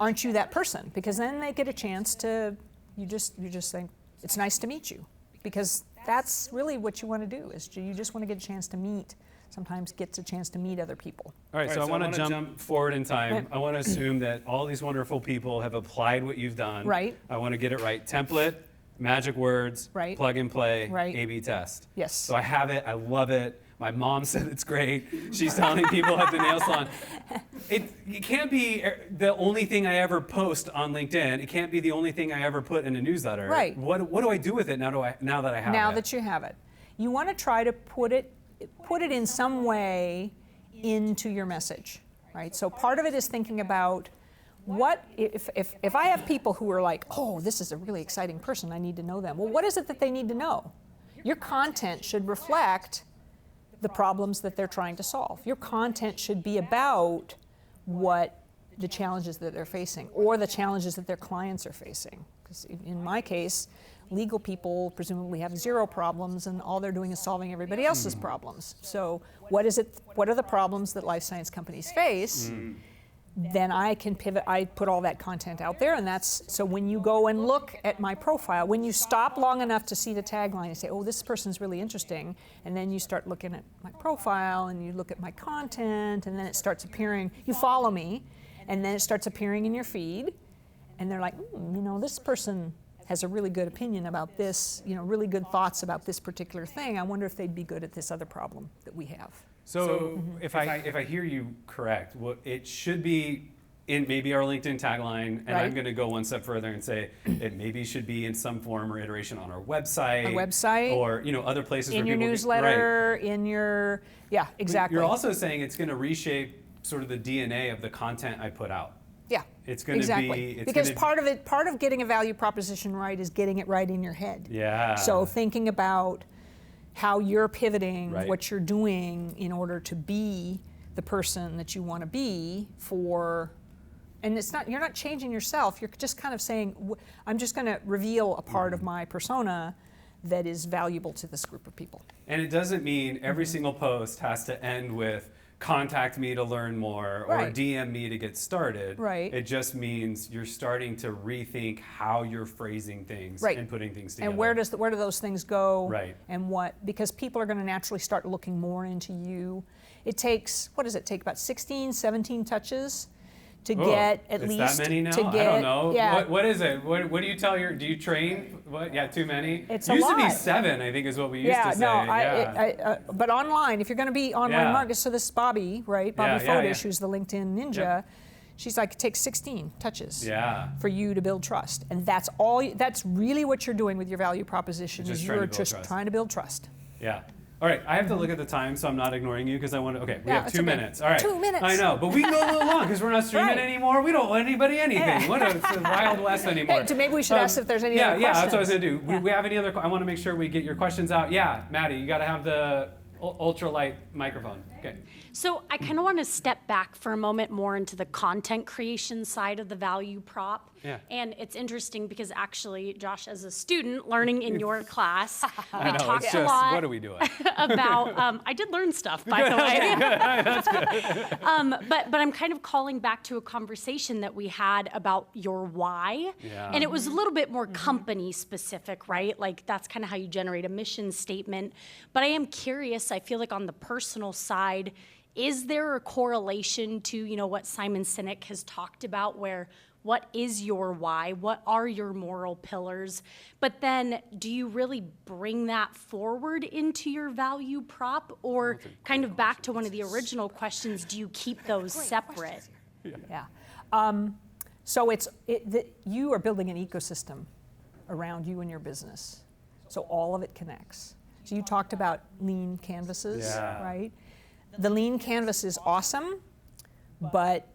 Speaker 2: aren't you that person? Because then they get a chance to, you just think, it's nice to meet you. Because that's really what you want to do, is you just want to get a chance to meet, sometimes gets a chance to meet other people.
Speaker 1: All right, so I want to jump forward in time. I want to assume that all these wonderful people have applied what you've done.
Speaker 2: Right.
Speaker 1: I want to get it right. Template, magic words,
Speaker 2: Right.
Speaker 1: plug and play,
Speaker 2: Right.
Speaker 1: A/B test.
Speaker 2: Yes.
Speaker 1: So I have it. I love it. My mom said it's great. She's telling people at the nail salon. It can't be the only thing I ever post on LinkedIn. It can't be the only thing I ever put in a newsletter.
Speaker 2: Right.
Speaker 1: What do I do with it now that I have it?
Speaker 2: Now that you have it, you want to try to put it in some way into your message, right? So part of it is thinking about what if I have people who are like, oh, this is a really exciting person, I need to know them. Well, what is it that they need to know? Your content should reflect the problems that they're trying to solve. Your content should be about what the challenges that they're facing or the challenges that their clients are facing. Because in my case, legal people presumably have zero problems and all they're doing is solving everybody else's problems. So what are the problems that life science companies face? Then I can pivot, I put all that content out there, and so when you go and look at my profile, when you stop long enough to see the tagline and say, oh, this person's really interesting, and then you start looking at my profile and you look at my content, and then it starts appearing, you follow me, and then it starts appearing in your feed, and they're like, this person has a really good opinion about this, really good thoughts about this particular thing. I wonder if they'd be good at this other problem that we have.
Speaker 1: So if I hear you correct, it should be in maybe our LinkedIn tagline, and I'm
Speaker 2: Right.
Speaker 1: going to go one step further and say it maybe should be in some form or iteration on our website, or other places
Speaker 2: in
Speaker 1: where
Speaker 2: your
Speaker 1: people
Speaker 2: newsletter, in your, yeah, exactly.
Speaker 1: You're also saying it's going to reshape sort of the DNA of the content I put out.
Speaker 2: Yeah,
Speaker 1: It's going to
Speaker 2: exactly.
Speaker 1: be
Speaker 2: because part of getting a value proposition right is getting it right in your head.
Speaker 1: Yeah.
Speaker 2: So thinking about how you're pivoting,
Speaker 1: Right.
Speaker 2: what you're doing in order to be the person that you want to be for, and you're not changing yourself. You're just kind of saying, I'm just going to reveal a part of my persona that is valuable to this group of people.
Speaker 1: And it doesn't mean every single post has to end with contact me to learn more or
Speaker 2: Right.
Speaker 1: DM me to get started.
Speaker 2: Right.
Speaker 1: It just means you're starting to rethink how you're phrasing things
Speaker 2: Right.
Speaker 1: and putting things together.
Speaker 2: And where do those things go?
Speaker 1: Right.
Speaker 2: And because people are going to naturally start looking more into you. It takes, what does it take, about 16, 17 touches to get at
Speaker 1: it's
Speaker 2: least
Speaker 1: that many now?
Speaker 2: to get,
Speaker 1: I don't know.
Speaker 2: Yeah.
Speaker 1: What is it? What do you tell do you train? What? Yeah, too many?
Speaker 2: It's
Speaker 1: used
Speaker 2: a
Speaker 1: to be
Speaker 2: lot.
Speaker 1: 7, I think is what we used
Speaker 2: Yeah,
Speaker 1: to say.
Speaker 2: no, but online, if you're going to be online
Speaker 1: Yeah.
Speaker 2: market, so this is Bobby, right? Bobby
Speaker 1: Yeah,
Speaker 2: Fodish, who's the LinkedIn ninja.
Speaker 1: Yep.
Speaker 2: She's like, it takes 16 touches
Speaker 1: Yeah.
Speaker 2: for you to build trust. And that's really what you're doing with your value proposition,
Speaker 1: Just
Speaker 2: is
Speaker 1: trying to
Speaker 2: you're
Speaker 1: build
Speaker 2: just
Speaker 1: trust.
Speaker 2: trying to build trust.
Speaker 1: Yeah. All right, I have to look at the time, so I'm not ignoring you because I want to. Okay, we
Speaker 2: Yeah,
Speaker 1: have
Speaker 2: it's
Speaker 1: 2
Speaker 2: okay.
Speaker 1: minutes. All right.
Speaker 2: 2 minutes.
Speaker 1: I know, but we can go a little long because we're not streaming
Speaker 2: Right.
Speaker 1: anymore. We don't owe anybody anything.
Speaker 2: Yeah.
Speaker 1: It's the Wild West anymore.
Speaker 2: Hey, maybe we should ask if there's any other
Speaker 1: Yeah, that's what I was
Speaker 2: questions.
Speaker 1: going to do.
Speaker 2: Yeah.
Speaker 1: We have any other? I want to make sure we get your questions out. Yeah, Maddie, you got to have the ultralight microphone. Okay.
Speaker 8: So I kind of want to step back for a moment more into the content creation side of the value prop.
Speaker 1: Yeah.
Speaker 8: And it's interesting because actually, Josh, as a student learning in your class, we
Speaker 1: I know,
Speaker 8: talked
Speaker 1: it's
Speaker 8: a
Speaker 1: just,
Speaker 8: lot
Speaker 1: what are we doing?
Speaker 8: about, I did learn stuff, by the way. But I'm kind of calling back to a conversation that we had about your why.
Speaker 1: Yeah.
Speaker 8: And it was a little bit more company specific, right? Like that's kind of how you generate a mission statement. But I am curious, I feel like on the personal side, is there a correlation to, what Simon Sinek has talked about, where what is your why? What are your moral pillars? But then do you really bring that forward into your value prop? Or kind of back to one of the original questions, do you keep those separate?
Speaker 2: Yeah. So you are building an ecosystem around you and your business. So all of it connects. So you talked about lean canvases,
Speaker 1: Yeah.
Speaker 2: right? The lean canvas is awesome, but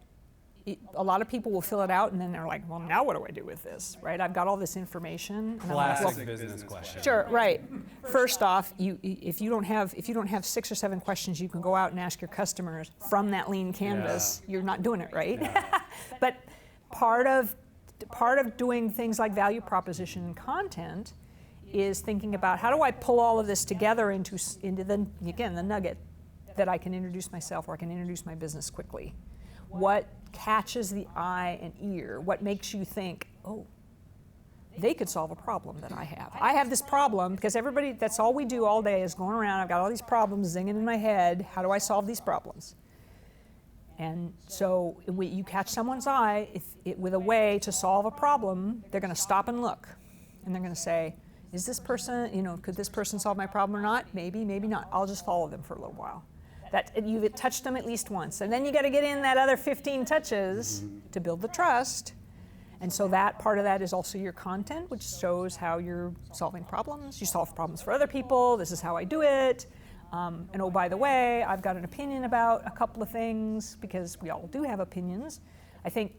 Speaker 2: a lot of people will fill it out and then they're like, well, now what do I do with this, right? I've got all this information. And I'm like, well,
Speaker 1: Classic business question.
Speaker 2: sure, right. First off, if you don't have 6 or 7 questions you can go out and ask your customers from that lean canvas, you're not doing it right. But part of doing things like value proposition and content is thinking about how do I pull all of this together into the nugget that I can introduce myself or I can introduce my business quickly. What catches the eye and ear? What makes you think, oh, they could solve a problem that I have. I have this problem because that's all we do all day is going around. I've got all these problems zinging in my head. How do I solve these problems? And so you catch someone's eye with a way to solve a problem, they're going to stop and look. And they're going to say, is this person, could this person solve my problem or not? Maybe, maybe not. I'll just follow them for a little while. You've touched them at least once. And then you got to get in that other 15 touches to build the trust. And so that part of that is also your content, which shows how you're solving problems. You solve problems for other people. This is how I do it. And oh, by the way, I've got an opinion about a couple of things because we all do have opinions. I think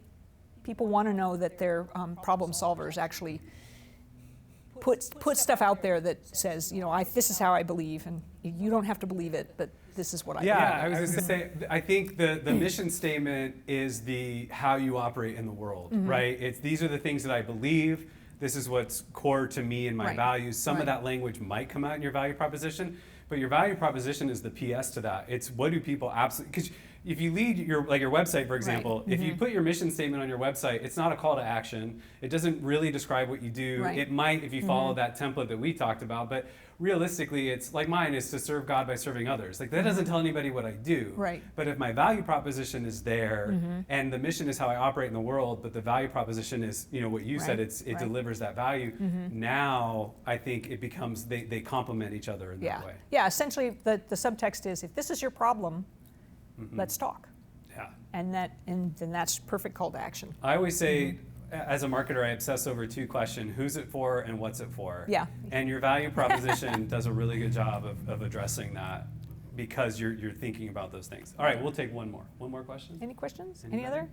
Speaker 2: people want to know that their problem solvers actually put stuff out there that says, this is how I believe, and you don't have to believe it, but this is what I believe.
Speaker 1: Yeah, I was going to say, I think the mission statement is the how you operate in the world, right? These are the things that I believe. This is what's core to me and my
Speaker 2: Right.
Speaker 1: values. Some
Speaker 2: Right.
Speaker 1: of that language might come out in your value proposition, but your value proposition is the PS to that. It's what do people absolutely, because if you lead your website, for example, if you put your mission statement on your website, it's not a call to action. It doesn't really describe what you do.
Speaker 2: Right.
Speaker 1: It might if you follow that template that we talked about, but realistically, it's like mine is to serve God by serving others. Like that doesn't tell anybody what I do.
Speaker 2: Right.
Speaker 1: But if my value proposition is there and the mission is how I operate in the world, but the value proposition is, what you said,
Speaker 2: Right.
Speaker 1: it
Speaker 2: Right.
Speaker 1: delivers that value. Now I think it becomes, they complement each other in that way.
Speaker 2: Yeah, essentially the subtext is, if this is your problem, let's talk.
Speaker 1: Yeah.
Speaker 2: And then that's perfect call to action.
Speaker 1: I always say, as a marketer, I obsess over two questions: who's it for and what's it for?
Speaker 2: Yeah.
Speaker 1: And your value proposition does a really good job of addressing that because you're thinking about those things. All right, we'll take one more. One more question?
Speaker 2: Any questions? Any
Speaker 1: Anybody?
Speaker 2: other?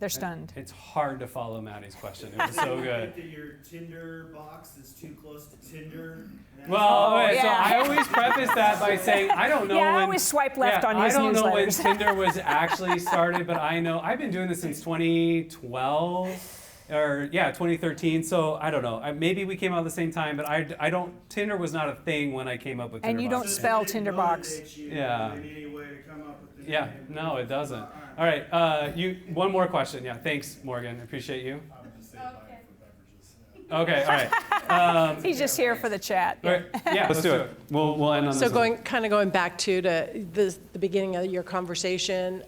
Speaker 2: They're stunned.
Speaker 1: It's hard to follow Maddie's question. It was so
Speaker 5: You
Speaker 1: good.
Speaker 5: think that your Tinder box is too close to Tinder?
Speaker 1: Well, okay, so
Speaker 2: yeah.
Speaker 1: I always preface that by saying I don't know
Speaker 2: Yeah, I
Speaker 1: when.
Speaker 2: always swipe left on his
Speaker 1: I don't know when
Speaker 2: newsletters.
Speaker 1: Tinder was actually started, but I know I've been doing this since 2012 or 2013. So I don't know. Maybe we came out at the same time, but I don't. Tinder was not a thing when I came up with.
Speaker 2: And
Speaker 1: Tinder
Speaker 2: you
Speaker 1: box.
Speaker 2: don't spell Tinderbox.
Speaker 1: Yeah.
Speaker 5: Any way to come up with the
Speaker 1: Yeah,
Speaker 5: name?
Speaker 1: no, it doesn't. All right, you one more question. Yeah, thanks, Morgan. Appreciate you. Okay, all right.
Speaker 2: He's just here for the chat.
Speaker 1: All right, yeah, let's do it. We'll end on
Speaker 9: So
Speaker 1: this. one.
Speaker 9: going back to the beginning of your conversation,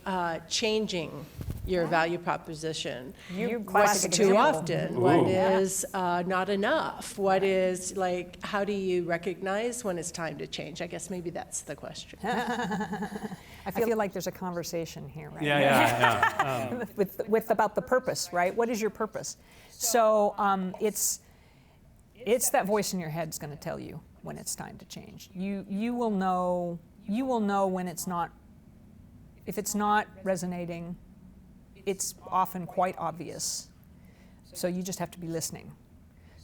Speaker 9: changing your value proposition.
Speaker 2: You
Speaker 9: What's
Speaker 2: classic
Speaker 9: too
Speaker 2: example.
Speaker 9: often?
Speaker 1: Ooh.
Speaker 9: What is not enough? What is like? How do you recognize when it's time to change? I guess maybe that's the question.
Speaker 2: I feel like there's a conversation here, right?
Speaker 1: Yeah.
Speaker 2: with about the purpose, right? What is your purpose? So it's that voice in your head is going to tell you when it's time to change. You will know when it's not. If it's not resonating, it's often quite obvious. So you just have to be listening.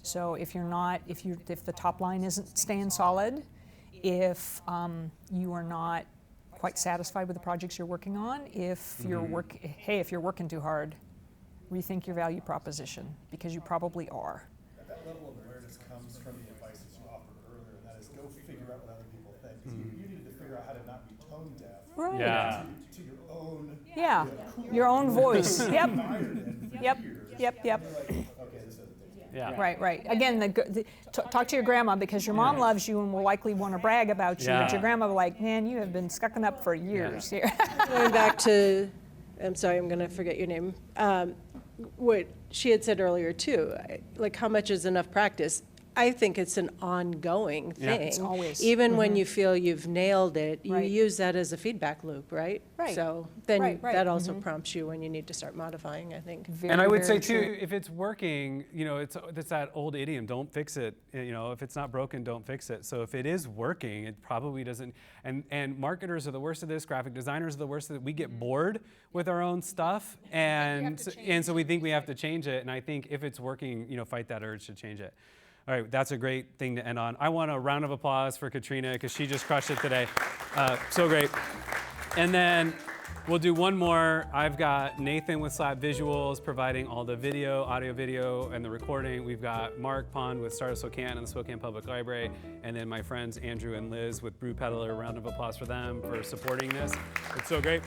Speaker 2: So if the top line isn't staying solid, if you are not quite satisfied with the projects you're working on, if you're working too hard, rethink your value proposition, because you probably are.
Speaker 10: That level of awareness comes from the advice that you offered earlier, and that is go figure out what other people think. 'Cause you needed to figure out how to not be tone deaf
Speaker 2: Right.
Speaker 1: Yeah.
Speaker 10: to your own
Speaker 2: Yeah, your own voice. Yep.
Speaker 10: environment.
Speaker 2: Yep. Yep.
Speaker 10: You're like, okay, this isn't it.
Speaker 1: Yeah.
Speaker 2: Right. Again, talk to your grandma, because your mom loves you and will likely want to brag about you. But
Speaker 1: Yeah.
Speaker 2: your grandma will be like, man, you have been sucking up for years here.
Speaker 9: Going back to, I'm sorry, I'm going to forget your name. What she had said earlier too, like how much is enough practice? I think it's an ongoing
Speaker 1: Yeah.
Speaker 9: thing.
Speaker 2: It's always.
Speaker 9: Even when you feel you've nailed it, you
Speaker 2: Right.
Speaker 9: use that as a feedback loop, right?
Speaker 2: Right.
Speaker 9: So then
Speaker 2: Right.
Speaker 9: that also prompts you when you need to start modifying, I think.
Speaker 2: Very,
Speaker 1: And I would say
Speaker 2: very
Speaker 1: too,
Speaker 2: true.
Speaker 1: if it's working, it's that old idiom: don't fix it. If it's not broken, don't fix it. So if it is working, it probably doesn't. And marketers are the worst of this. Graphic designers are the worst of it. We get bored with our own stuff, and so we think we have to change it. And I think if it's working, fight that urge to change it. All right, that's a great thing to end on. I want a round of applause for Katrina, because she just crushed it today. So great. And then we'll do one more. I've got Nathan with Slap Visuals providing all the video, audio, video, and the recording. We've got Mark Pond with Start of Spokane and the Spokane Public Library. And then my friends Andrew and Liz with Brew Peddler. A round of applause for them for supporting this. It's so great.